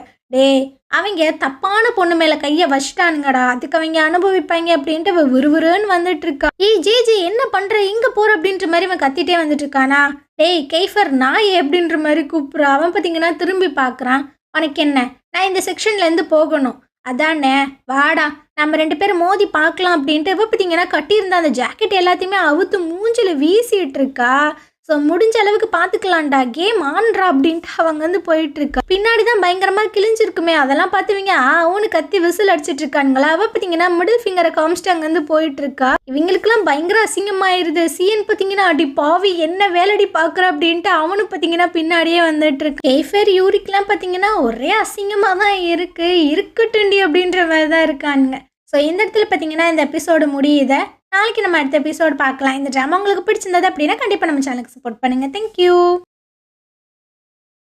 அவங்க தப்பான பொண்ணு மேலே கையை வச்சிட்டானுங்கடா, அதுக்கு அவங்க அனுபவிப்பாங்க அப்படின்ட்டு அவள் விறுவிறுன்னு வந்துட்டு இருக்கா. ஜே என்ன பண்ணுற, இங்கே போகிற அப்படின்ற மாதிரி அவன் கத்திட்டே வந்துட்டு இருக்கானா. கேஃபர் நாய் அப்படின்ற மாதிரி கூப்பிட்றா. அவன் பார்த்தீங்கன்னா திரும்பி பார்க்குறான். உனக்கு என்ன, நான் இந்த செக்ஷன்லேருந்து போகணும் அதானே, வாடா நம்ம 2 பேரும் மோதி பார்க்கலாம் அப்படின்ட்டு இவ பார்த்தீங்கன்னா கட்டியிருந்த அந்த ஜாக்கெட் எல்லாத்தையுமே அவுத்து மூஞ்சில் வீசிட்டு இருக்கா. ஸோ முடிஞ்ச அளவுக்கு பார்த்துக்கலான்டா, கேம் ஆன்றா அப்படின்ட்டு அவங்க வந்து போயிட்டு இருக்கா. பின்னாடி தான் பயங்கரமாக கிழிஞ்சிருக்குமே, அதெல்லாம் பார்த்துவீங்க அவனு கத்தி விசில் அடிச்சிட்டு இருக்கானுங்களா. அவ பார்த்தீங்கன்னா மிடில் ஃபிங்கரை காமிச்சிட்டு அங்கேருந்து போயிட்டு இருக்கா. இவங்களுக்குலாம் பயங்கர அசிங்கமாயிருது. சிஎன் பார்த்தீங்கன்னா அடி பாவி என்ன வேலைடி பார்க்குற அப்படின்ட்டு அவனு பார்த்தீங்கன்னா பின்னாடியே வந்துட்டு இருக்கு. கேஃபர் யூரிக்கெலாம் பார்த்தீங்கன்னா ஒரே அசிங்கமாக தான் இருக்கட்டுண்டி அப்படின்ற மாதிரி தான் இருக்கானுங்க. ஸோ இந்த இடத்துல பார்த்தீங்கன்னா இந்த எபிசோடு முடியுது. நாளைக்கு நம்ம அடுத்த எபிசோடு பார்க்கலாம். இந்த ட்ராமா உங்களுக்கு பிடிச்சிருந்தது அப்படின்னா கண்டிப்பாக நம்ம சேனலுக்கு சப்போர்ட் பண்ணுங்கள். தேங்க்யூ.